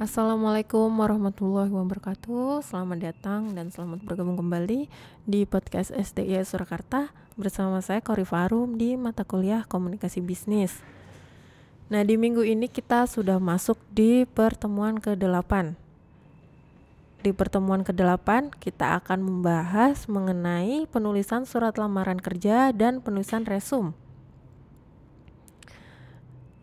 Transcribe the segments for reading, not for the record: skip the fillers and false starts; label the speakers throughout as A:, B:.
A: Assalamualaikum warahmatullahi wabarakatuh. Selamat datang dan selamat bergabung kembali di podcast STI Surakarta bersama saya Kori Farum di mata kuliah Komunikasi Bisnis. Nah, di minggu ini kita sudah masuk di pertemuan ke-8. Di pertemuan ke-8 kita akan membahas mengenai penulisan surat lamaran kerja dan penulisan resume.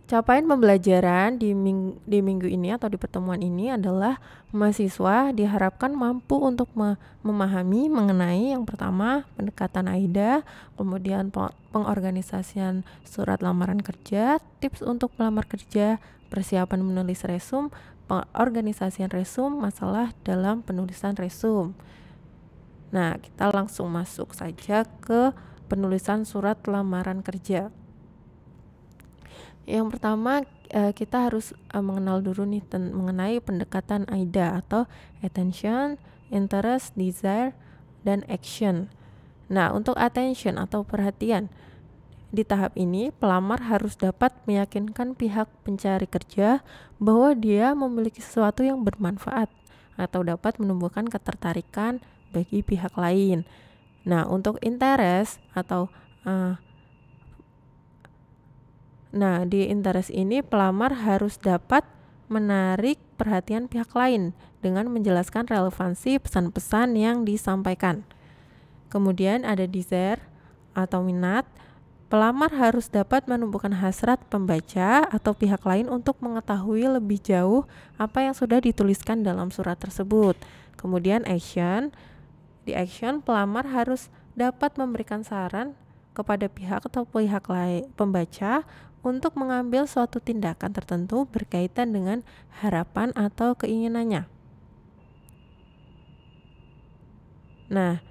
A: Capaian pembelajaran di minggu ini atau di pertemuan ini adalah mahasiswa diharapkan mampu untuk memahami mengenai yang pertama pendekatan AIDA, kemudian pengorganisasian surat lamaran kerja, tips untuk pelamar kerja, persiapan menulis resume, pengorganisasian resume, masalah dalam penulisan resume. Nah, kita langsung masuk saja ke penulisan surat lamaran kerja. Yang pertama kita harus mengenal dulu nih mengenai pendekatan AIDA atau attention, interest, desire, dan action. Nah, untuk attention atau perhatian, di tahap ini pelamar harus dapat meyakinkan pihak pencari kerja bahwa dia memiliki sesuatu yang bermanfaat atau dapat menumbuhkan ketertarikan bagi pihak lain. Nah, untuk interest atau di interest ini pelamar harus dapat menarik perhatian pihak lain dengan menjelaskan relevansi pesan-pesan yang disampaikan. Kemudian ada desire atau minat. Pelamar harus dapat menumbuhkan hasrat pembaca atau pihak lain untuk mengetahui lebih jauh apa yang sudah dituliskan dalam surat tersebut. Kemudian action. Di action pelamar harus dapat memberikan saran kepada pihak atau pihak lain pembaca untuk mengambil suatu tindakan tertentu berkaitan dengan harapan atau keinginannya. Nah,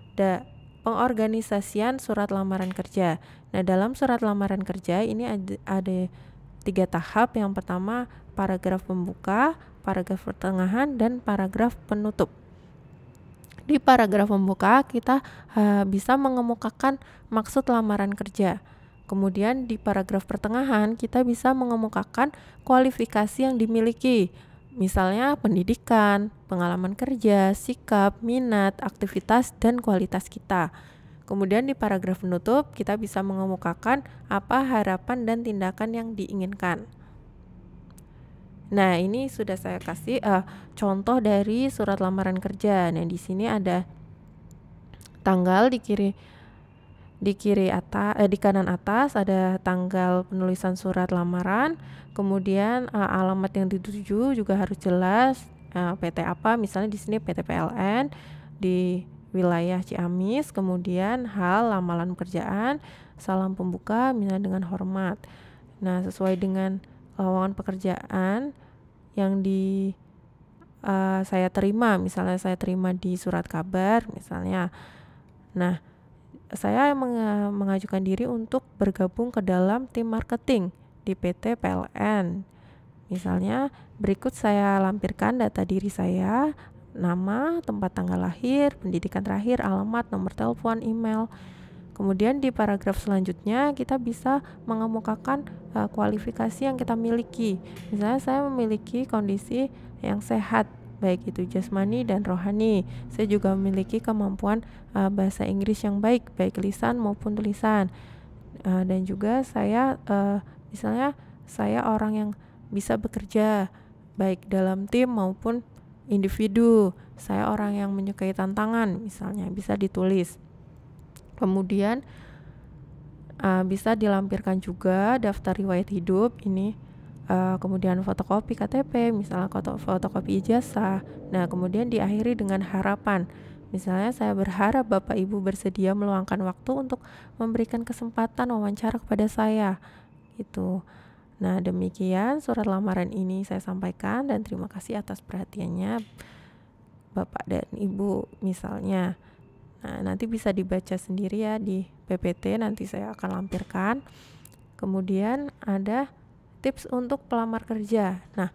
A: pengorganisasian surat lamaran kerja. Nah, dalam surat lamaran kerja ini ada 3 tahap. Yang pertama, paragraf pembuka, paragraf pertengahan, dan paragraf penutup. Di paragraf pembuka kita bisa mengemukakan maksud lamaran kerja. Kemudian di paragraf pertengahan kita bisa mengemukakan kualifikasi yang dimiliki, misalnya pendidikan, pengalaman kerja, sikap, minat, aktivitas, dan kualitas kita. Kemudian di paragraf penutup kita bisa mengemukakan apa harapan dan tindakan yang diinginkan. Nah, ini sudah saya kasih contoh dari surat lamaran kerja. Nah, di sini ada tanggal di kanan atas ada tanggal penulisan surat lamaran, kemudian alamat yang dituju juga harus jelas, PT apa, misalnya di sini PT PLN di wilayah Ciamis, kemudian hal lamaran pekerjaan, salam pembuka, mina dengan hormat. Nah, sesuai dengan lowongan pekerjaan yang saya terima, misalnya saya terima di surat kabar misalnya. Nah, saya mengajukan diri untuk bergabung ke dalam tim marketing di PT PLN. Misalnya, berikut saya lampirkan data diri saya, nama, tempat tanggal lahir, pendidikan terakhir, alamat, nomor telepon, email. Kemudian di paragraf selanjutnya kita bisa mengemukakan kualifikasi yang kita miliki. Misalnya saya memiliki kondisi yang sehat, baik itu jasmani dan rohani. Saya juga memiliki kemampuan bahasa Inggris yang baik lisan maupun tulisan. Dan juga saya misalnya saya orang yang bisa bekerja baik dalam tim maupun individu. Saya orang yang menyukai tantangan, misalnya bisa ditulis. Kemudian bisa dilampirkan juga daftar riwayat hidup ini. Kemudian fotokopi KTP, misalnya fotokopi ijazah. Nah, kemudian diakhiri dengan harapan. Misalnya saya berharap Bapak Ibu bersedia meluangkan waktu untuk memberikan kesempatan wawancara kepada saya. Gitu. Nah, demikian surat lamaran ini saya sampaikan dan terima kasih atas perhatiannya Bapak dan Ibu misalnya. Nah, nanti bisa dibaca sendiri ya di PPT, nanti saya akan lampirkan. Kemudian ada tips untuk pelamar kerja. Nah,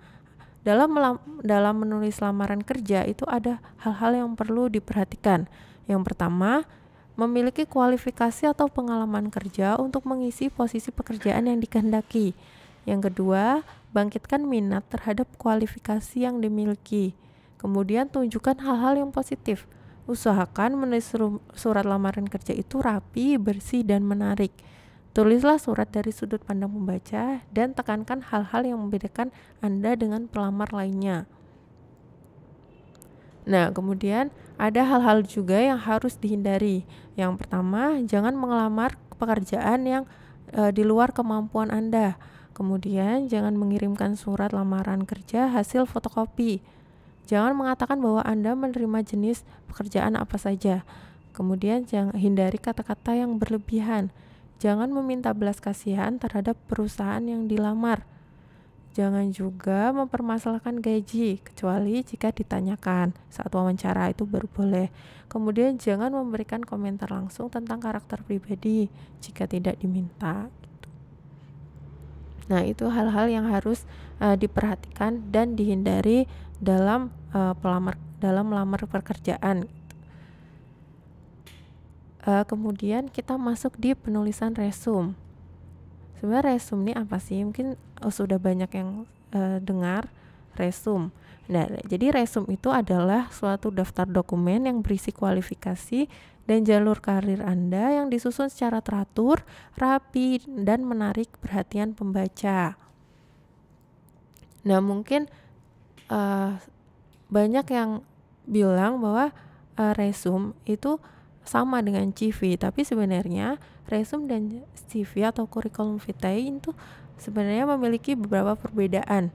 A: dalam menulis lamaran kerja itu ada hal-hal yang perlu diperhatikan. Yang pertama, memiliki kualifikasi atau pengalaman kerja untuk mengisi posisi pekerjaan yang dikehendaki. Yang kedua, bangkitkan minat terhadap kualifikasi yang dimiliki. Kemudian tunjukkan hal-hal yang positif. Usahakan menulis surat lamaran kerja itu rapi, bersih, dan menarik. Tulislah surat dari sudut pandang pembaca dan tekankan hal-hal yang membedakan Anda dengan pelamar lainnya. Nah, kemudian ada hal-hal juga yang harus dihindari. Yang pertama, jangan mengelamar pekerjaan yang di luar kemampuan Anda. Kemudian, jangan mengirimkan surat lamaran kerja hasil fotokopi. Jangan mengatakan bahwa Anda menerima jenis pekerjaan apa saja. Kemudian, jangan hindari kata-kata yang berlebihan. Jangan meminta belas kasihan terhadap perusahaan yang dilamar. Jangan juga mempermasalahkan gaji, kecuali jika ditanyakan saat wawancara, itu baru boleh. Kemudian jangan memberikan komentar langsung tentang karakter pribadi jika tidak diminta. Nah, itu hal-hal yang harus diperhatikan dan dihindari dalam melamar pekerjaan. Kemudian kita masuk di penulisan resume. Sebenarnya resume ini apa sih? Mungkin sudah banyak yang dengar resume. Nah, jadi resume itu adalah suatu daftar dokumen yang berisi kualifikasi dan jalur karir Anda yang disusun secara teratur, rapi, dan menarik perhatian pembaca. Nah, mungkin banyak yang bilang bahwa resume itu sama dengan CV, tapi sebenarnya resume dan CV atau curriculum vitae itu sebenarnya memiliki beberapa perbedaan.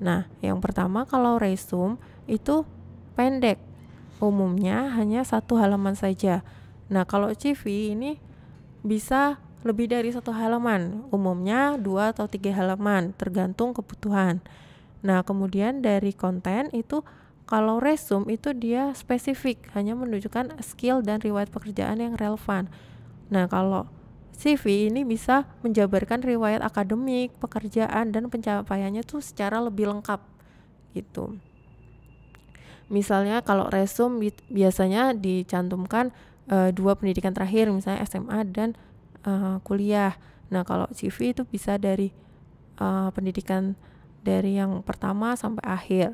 A: Nah, yang pertama, kalau resume itu pendek, umumnya hanya 1 halaman saja. Nah, kalau CV ini bisa lebih dari 1 halaman, umumnya 2 atau 3 halaman, tergantung kebutuhan. Nah, kemudian dari konten itu, kalau resume itu dia spesifik, hanya menunjukkan skill dan riwayat pekerjaan yang relevan. Nah, kalau CV ini bisa menjabarkan riwayat akademik, pekerjaan, dan pencapaiannya tuh secara lebih lengkap gitu. Misalnya kalau resume biasanya dicantumkan 2 pendidikan terakhir, misalnya SMA dan kuliah. Nah, kalau CV itu bisa dari pendidikan dari yang pertama sampai akhir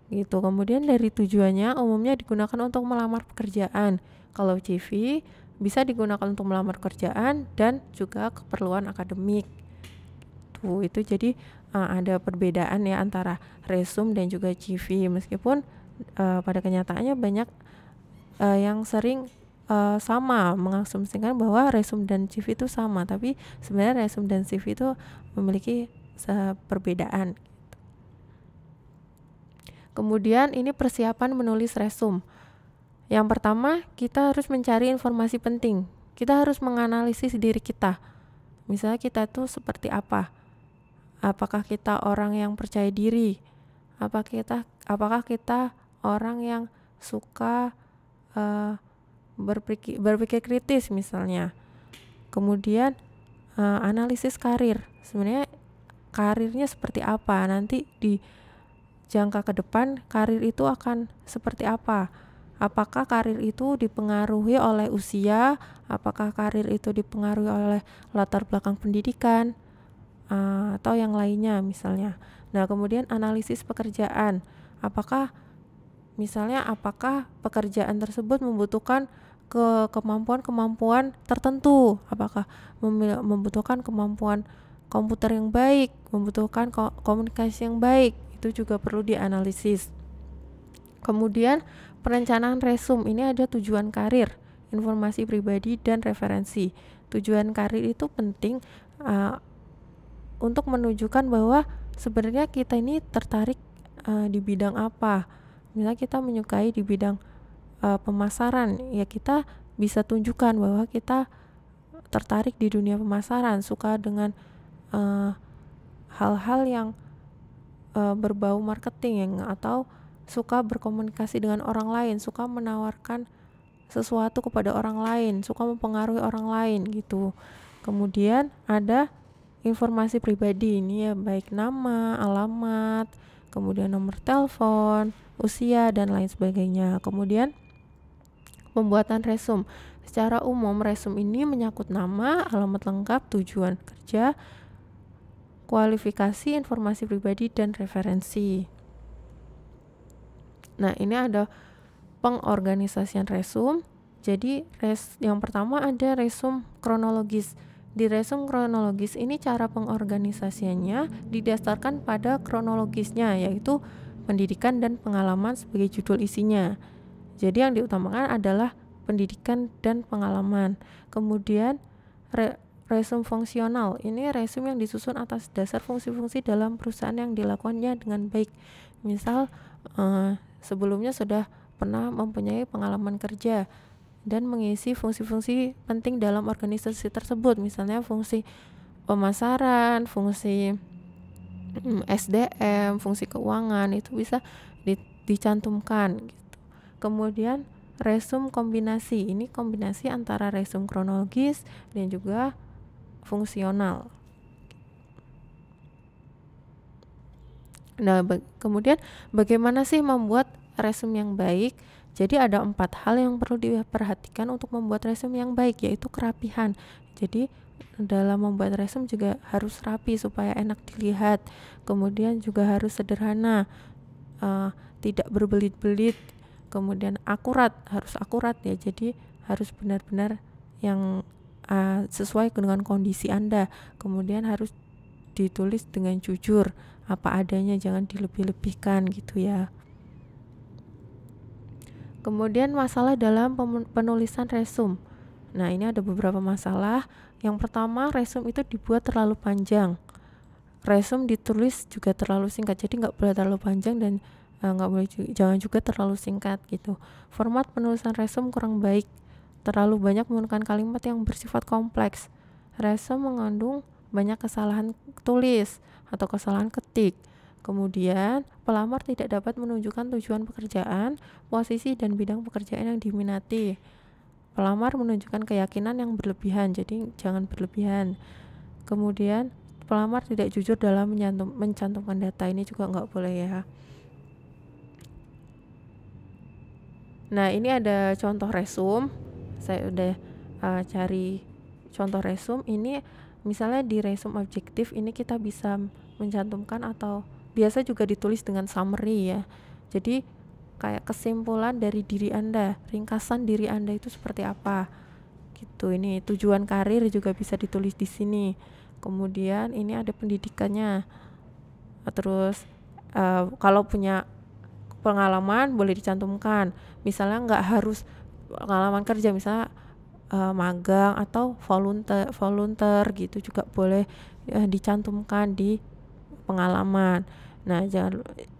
A: gitu. Kemudian dari tujuannya umumnya digunakan untuk melamar pekerjaan. Kalau CV bisa digunakan untuk melamar pekerjaan dan juga keperluan akademik. Itu jadi ada perbedaan ya antara resume dan juga CV, meskipun pada kenyataannya banyak yang sering sama mengasumsikan bahwa resume dan CV itu sama, tapi sebenarnya resume dan CV itu memiliki perbedaan. Kemudian ini persiapan menulis resume. Yang pertama, kita harus mencari informasi penting. Kita harus menganalisis diri kita. Misalnya kita tuh seperti apa? Apakah kita orang yang percaya diri? Apakah kita orang yang suka berpikir kritis misalnya? Kemudian analisis karir. Sebenarnya karirnya seperti apa? Nanti di jangka ke depan karir itu akan seperti apa? Apakah karir itu dipengaruhi oleh usia? Apakah karir itu dipengaruhi oleh latar belakang pendidikan? Atau yang lainnya misalnya. Nah, kemudian analisis pekerjaan. Apakah pekerjaan tersebut membutuhkan kemampuan-kemampuan tertentu? Apakah membutuhkan kemampuan komputer yang baik, membutuhkan komunikasi yang baik? Itu juga perlu dianalisis. Kemudian perencanaan resume ini ada tujuan karir, informasi pribadi, dan referensi. Tujuan karir itu penting untuk menunjukkan bahwa sebenarnya kita ini tertarik di bidang apa. Misalnya kita menyukai di bidang pemasaran, ya kita bisa tunjukkan bahwa kita tertarik di dunia pemasaran, suka dengan hal-hal yang berbau marketing, atau suka berkomunikasi dengan orang lain, suka menawarkan sesuatu kepada orang lain, suka mempengaruhi orang lain gitu. Kemudian ada informasi pribadi ini ya, baik nama, alamat, kemudian nomor telepon, usia, dan lain sebagainya. Kemudian pembuatan resume. Secara umum resume ini menyangkut nama, alamat lengkap, tujuan kerja, kualifikasi informasi pribadi dan referensi. Nah, ini ada pengorganisasian resume. Jadi yang pertama ada resume kronologis. Di resume kronologis ini cara pengorganisasiannya didasarkan pada kronologisnya, yaitu pendidikan dan pengalaman sebagai judul isinya. Jadi yang diutamakan adalah pendidikan dan pengalaman. Kemudian resume fungsional, ini resume yang disusun atas dasar fungsi-fungsi dalam perusahaan yang dilakukannya dengan baik. Misal sebelumnya sudah pernah mempunyai pengalaman kerja dan mengisi fungsi-fungsi penting dalam organisasi tersebut, misalnya fungsi pemasaran, fungsi SDM, fungsi keuangan, itu bisa dicantumkan gitu. Kemudian resume kombinasi, ini kombinasi antara resume kronologis dan juga fungsional. Nah, kemudian bagaimana sih membuat resume yang baik? Jadi ada 4 hal yang perlu diperhatikan untuk membuat resume yang baik, yaitu kerapihan. Jadi dalam membuat resume juga harus rapi supaya enak dilihat. Kemudian juga harus sederhana, tidak berbelit-belit. Kemudian harus akurat ya. Jadi harus benar-benar yang sesuai dengan kondisi Anda. Kemudian harus ditulis dengan jujur, apa adanya, jangan dilebih-lebihkan gitu ya. Kemudian masalah dalam penulisan resume. Nah, ini ada beberapa masalah. Yang pertama, resume itu dibuat terlalu panjang. Resume ditulis juga terlalu singkat. Jadi nggak boleh terlalu panjang dan jangan juga terlalu singkat gitu. Format penulisan resume kurang baik. Terlalu banyak menggunakan kalimat yang bersifat kompleks. Resume mengandung banyak kesalahan tulis atau kesalahan ketik. Kemudian, pelamar tidak dapat menunjukkan tujuan pekerjaan, posisi, dan bidang pekerjaan yang diminati. Pelamar menunjukkan keyakinan yang berlebihan, jadi jangan berlebihan. Kemudian, pelamar tidak jujur dalam mencantumkan data, ini juga nggak boleh ya. Nah, ini ada contoh resume. Saya udah cari contoh resume. Ini misalnya di resume objektif, ini kita bisa mencantumkan atau biasa juga ditulis dengan summary ya. Jadi kayak kesimpulan dari diri Anda, ringkasan diri Anda itu seperti apa. Gitu. Ini tujuan karir juga bisa ditulis di sini. Kemudian ini ada pendidikannya. Terus kalau punya pengalaman boleh dicantumkan. Misalnya nggak harus pengalaman kerja, misalnya magang atau volunteer gitu juga boleh dicantumkan di pengalaman. Nah,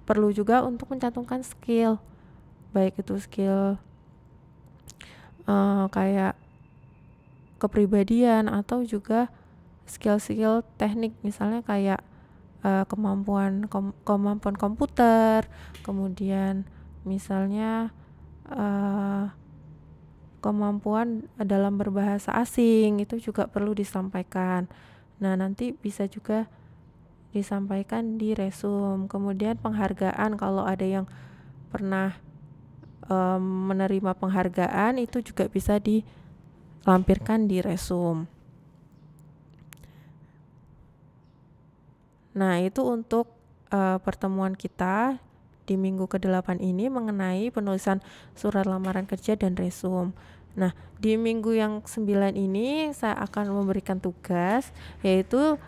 A: perlu juga untuk mencantumkan skill, baik itu skill kayak kepribadian atau juga skill-skill teknik, misalnya kayak kemampuan komputer, kemudian misalnya kemampuan dalam berbahasa asing, itu juga perlu disampaikan. Nah, nanti bisa juga disampaikan di resume. Kemudian penghargaan, kalau ada yang pernah menerima penghargaan, itu juga bisa dilampirkan di resume. Nah, itu untuk pertemuan kita di minggu ke-8 ini mengenai penulisan surat lamaran kerja dan resume. Nah, di minggu yang 9 ini saya akan memberikan tugas, yaitu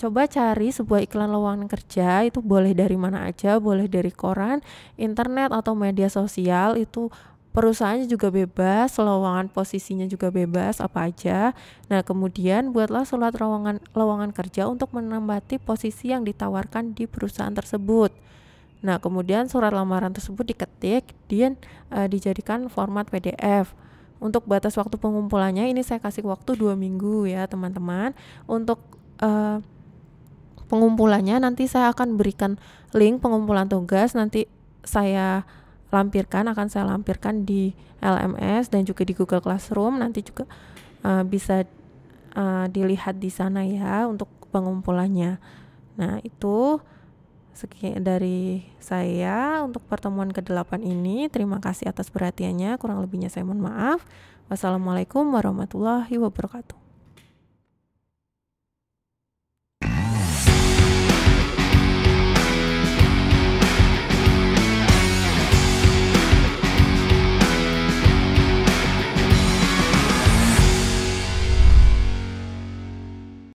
A: coba cari sebuah iklan lowongan kerja. Itu boleh dari mana aja, boleh dari koran, internet, atau media sosial. Itu perusahaannya juga bebas, lowongan posisinya juga bebas, apa aja. Nah, kemudian buatlah surat lowongan kerja untuk menempati posisi yang ditawarkan di perusahaan tersebut. Nah, kemudian surat lamaran tersebut diketik dan dijadikan format PDF. Untuk batas waktu pengumpulannya ini saya kasih waktu 2 minggu ya teman-teman. Untuk pengumpulannya nanti saya akan berikan link pengumpulan tugas, nanti akan saya lampirkan di LMS dan juga di Google Classroom. Nanti juga bisa dilihat di sana ya untuk pengumpulannya. Nah, itu sekian dari saya untuk pertemuan ke-8 ini. Terima kasih atas perhatiannya. Kurang lebihnya saya mohon maaf. Wassalamualaikum warahmatullahi wabarakatuh.